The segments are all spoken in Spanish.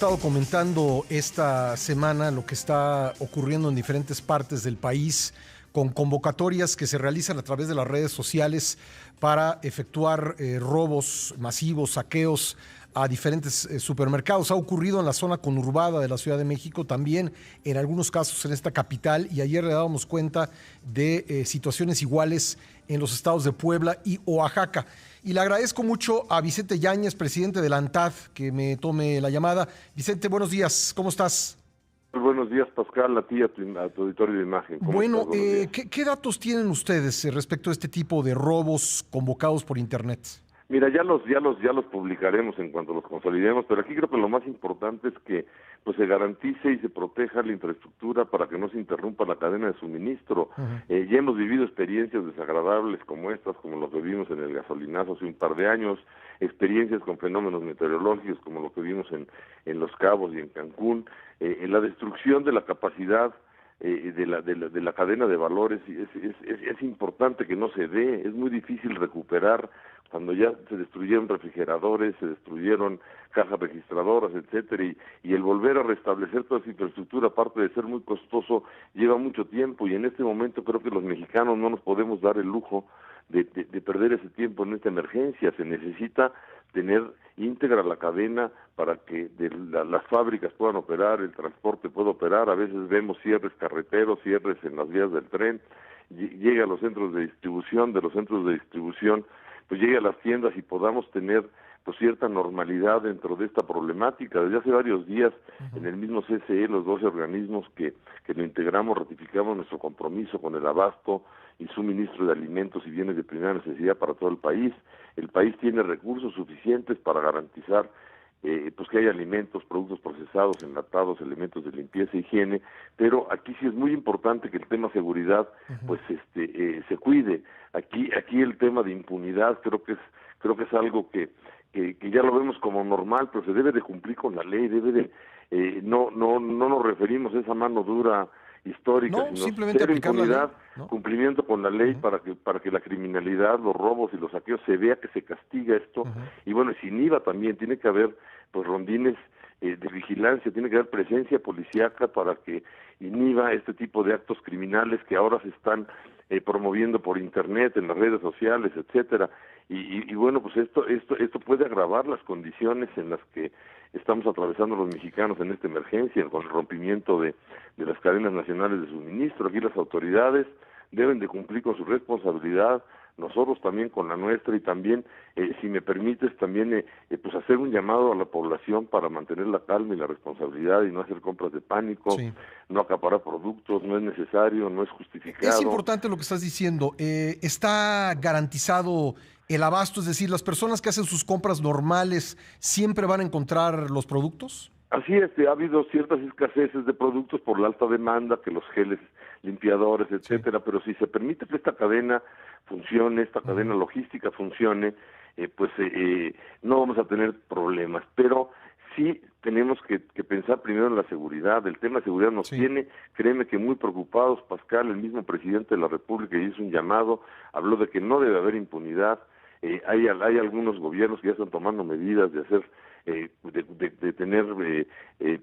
Estado comentando esta semana lo que está ocurriendo en diferentes partes del país con convocatorias que se realizan a través de las redes sociales para efectuar robos masivos, saqueos a diferentes supermercados. Ha ocurrido en la zona conurbada de la Ciudad de México, también en algunos casos en esta capital, y ayer le dábamos cuenta de situaciones iguales en los estados de Puebla y Oaxaca. Y le agradezco mucho a Vicente Yáñez, presidente de la ANTAD, que me tome la llamada. Vicente, buenos días, ¿cómo estás? Muy buenos días, Pascal, a ti, a tu auditorio de imagen. ¿Cómo estás? Bueno, Buenos días. ¿qué datos tienen ustedes respecto a este tipo de robos convocados por Internet? Mira, ya los publicaremos en cuanto los consolidemos, pero aquí creo que lo más importante es que pues se garantice y se proteja la infraestructura para que no se interrumpa la cadena de suministro. Uh-huh. Ya hemos vivido experiencias desagradables como estas, como lo que vimos en el gasolinazo hace un par de años, experiencias con fenómenos meteorológicos como lo que vimos en Los Cabos y en Cancún, en la destrucción de la capacidad de la cadena de valores. Es importante que no se dé, es muy difícil recuperar cuando ya se destruyeron refrigeradores, se destruyeron cajas registradoras, etcétera, y el volver a restablecer toda esa infraestructura, aparte de ser muy costoso, lleva mucho tiempo, y en este momento creo que los mexicanos no nos podemos dar el lujo de perder ese tiempo en esta emergencia. Se necesita tener íntegra la cadena para que las fábricas puedan operar, el transporte pueda operar. A veces vemos cierres carreteros, cierres en las vías del tren, llega a los centros de distribución, de los centros de distribución pues llegue a las tiendas y podamos tener pues cierta normalidad dentro de esta problemática. Desde hace varios días, en el mismo CCE, los 12 organismos que lo integramos, ratificamos nuestro compromiso con el abasto y suministro de alimentos y bienes de primera necesidad para todo el país. El país tiene recursos suficientes para garantizar pues que haya alimentos, productos procesados, enlatados, elementos de limpieza e higiene, pero aquí sí es muy importante que el tema seguridad pues se cuide. Aquí el tema de impunidad creo que es algo que ya lo vemos como normal, pero se debe de cumplir con la ley, no nos referimos a esa mano dura histórica, No, sino simplemente cero aplicar la ley, impunidad, ¿no? cumplimiento con la ley para que la criminalidad, los robos y los saqueos se vea que se castiga esto. Y bueno, sin IVA también tiene que haber pues rondines de vigilancia, tiene que haber presencia policíaca para que inhiba este tipo de actos criminales que ahora se están promoviendo por internet, en las redes sociales, etcétera. Y bueno, pues esto puede agravar las condiciones en las que estamos atravesando los mexicanos en esta emergencia, con el rompimiento de las cadenas nacionales de suministro. Aquí las autoridades deben de cumplir con su responsabilidad, nosotros también con la nuestra, y también, si me permites, también pues hacer un llamado a la población para mantener la calma y la responsabilidad y no hacer compras de pánico, Sí. no acaparar productos, no es necesario, no es justificado. Es importante lo que estás diciendo. ¿Está garantizado el abasto? Es decir, ¿las personas que hacen sus compras normales siempre van a encontrar los productos? Así es, ha habido ciertas escaseces de productos por la alta demanda, que los geles limpiadores, etcétera, Sí. pero si se permite que esta cadena funcione, esta cadena logística funcione, no vamos a tener problemas, pero sí tenemos que pensar primero en la seguridad. El tema de seguridad nos Sí. tiene, créeme que muy preocupados. Pascal, el mismo presidente de la República, hizo un llamado, habló de que no debe haber impunidad. Hay algunos gobiernos que ya están tomando medidas de hacer de tener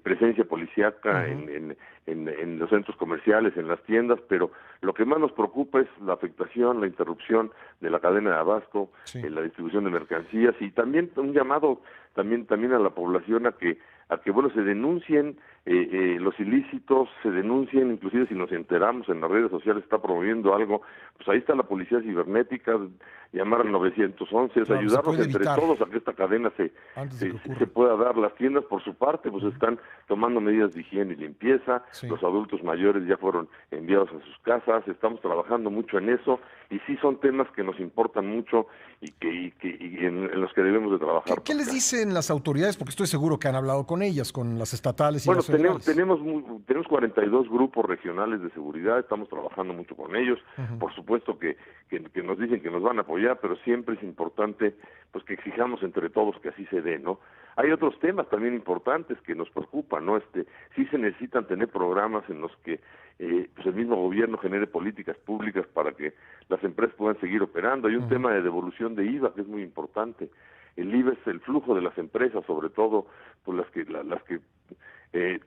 presencia policíaca en los centros comerciales, en las tiendas, pero lo que más nos preocupa es la afectación, la interrupción de la cadena de abasto, Sí. la distribución de mercancías, y también un llamado también a la población a que bueno, se denuncien los ilícitos, se denuncien, inclusive si nos enteramos en las redes sociales está promoviendo algo, pues ahí está la policía cibernética, llamar al 911, Claro, se ayudarnos puede entre evitar todos a que esta cadena antes de que ocurra. se pueda dar. Las tiendas, por su parte, pues están tomando medidas de higiene y limpieza, Sí. los adultos mayores ya fueron enviados a sus casas, estamos trabajando mucho en eso, y sí son temas que nos importan mucho y en los que debemos de trabajar. ¿Qué les Pascal. dicen las autoridades? Porque estoy seguro que han hablado con ellas, con las estatales y Bueno, las federales. tenemos 42 grupos regionales de seguridad, estamos trabajando mucho con ellos. Por supuesto que nos dicen que nos van a apoyar, pero siempre es importante pues que exijamos entre todos que así se dé, ¿no? Hay otros temas también importantes que nos preocupan, ¿no? Sí se necesitan tener programas en los que pues el mismo gobierno genere políticas públicas para que las empresas puedan seguir operando. Hay un tema de devolución de IVA que es muy importante. el IVA es el flujo de las empresas, sobre todo pues las que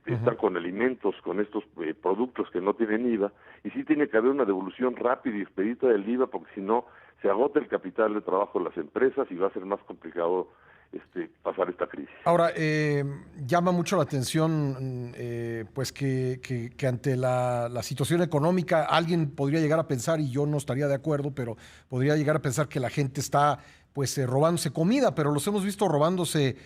están con alimentos, con estos productos que no tienen IVA, y sí tiene que haber una devolución rápida y expedita del IVA, porque si no se agota el capital de trabajo de las empresas y va a ser más complicado pasar esta crisis. Ahora, llama mucho la atención pues que ante la situación económica alguien podría llegar a pensar, y yo no estaría de acuerdo, pero podría llegar a pensar que la gente está pues robándose comida, pero los hemos visto robándose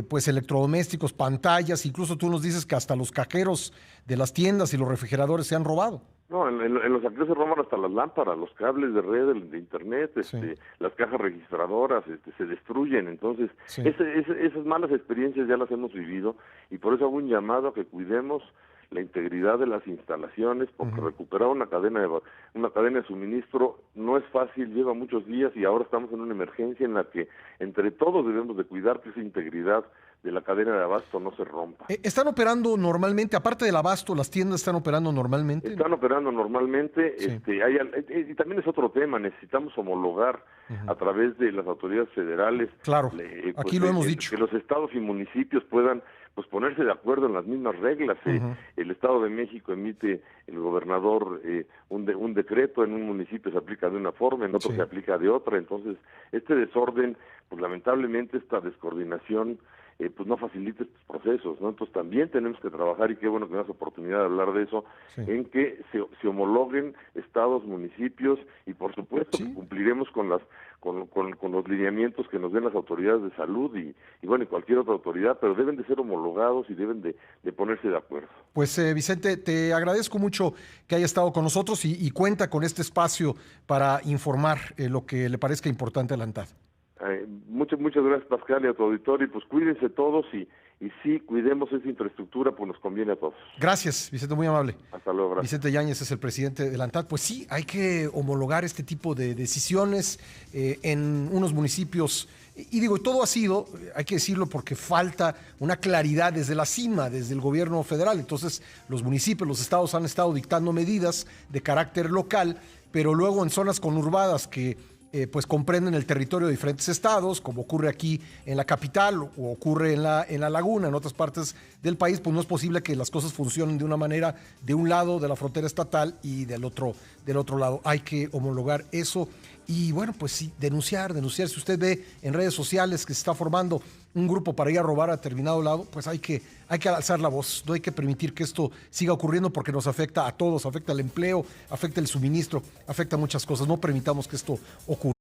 pues electrodomésticos, pantallas, incluso tú nos dices que hasta los cajeros de las tiendas y los refrigeradores se han robado. No, en los saqueos se roban hasta las lámparas, los cables de red de internet, Sí. las cajas registradoras, se destruyen. Entonces, Sí. esas malas experiencias ya las hemos vivido, y por eso hago un llamado a que cuidemos la integridad de las instalaciones, porque recuperar una cadena de suministro no es fácil, lleva muchos días, y ahora estamos en una emergencia en la que entre todos debemos de cuidar que esa integridad de la cadena de abasto no se rompa. ¿Están operando normalmente, aparte del abasto, las tiendas están operando normalmente? Están operando normalmente, Sí. y también es otro tema, necesitamos homologar a través de las autoridades federales. Claro, aquí lo hemos dicho. Que los estados y municipios puedan pues ponerse de acuerdo en las mismas reglas. El Estado de México emite, el gobernador, un decreto, en un municipio se aplica de una forma, en otro Sí. se aplica de otra. Entonces, este desorden, pues lamentablemente esta descoordinación pues no facilita estos procesos, ¿no? Entonces también tenemos que trabajar, y qué bueno que me das oportunidad de hablar de eso, Sí. en que se homologuen estados, municipios, y por supuesto Sí. que cumpliremos con los lineamientos que nos den las autoridades de salud y bueno, y cualquier otra autoridad, pero deben de ser homologados y deben de ponerse de acuerdo. Pues Vicente, te agradezco mucho que haya estado con nosotros y cuenta con este espacio para informar lo que le parezca importante a la ANTAD. Muchas gracias, Pascal, y a tu auditorio, y pues cuídense todos, y sí, cuidemos esa infraestructura, pues nos conviene a todos. Gracias, Vicente, muy amable. Hasta luego, gracias. Vicente Yáñez es el presidente de la ANTAD. Pues sí, hay que homologar este tipo de decisiones en unos municipios. Y digo, todo ha sido, hay que decirlo, porque falta una claridad desde la cima, desde el gobierno federal. Entonces, los municipios, los estados han estado dictando medidas de carácter local, pero luego en zonas conurbadas que pues comprenden el territorio de diferentes estados, como ocurre aquí en la capital o ocurre en la laguna, en otras partes del país, pues no es posible que las cosas funcionen de una manera de un lado de la frontera estatal y del otro lado. Hay que homologar eso y bueno, pues sí, denunciar. Si usted ve en redes sociales que se está formando un grupo para ir a robar a determinado lado, pues hay que alzar la voz. No hay que permitir que esto siga ocurriendo, porque nos afecta a todos, afecta al empleo, afecta el suministro, afecta muchas cosas. No permitamos que esto ocurra.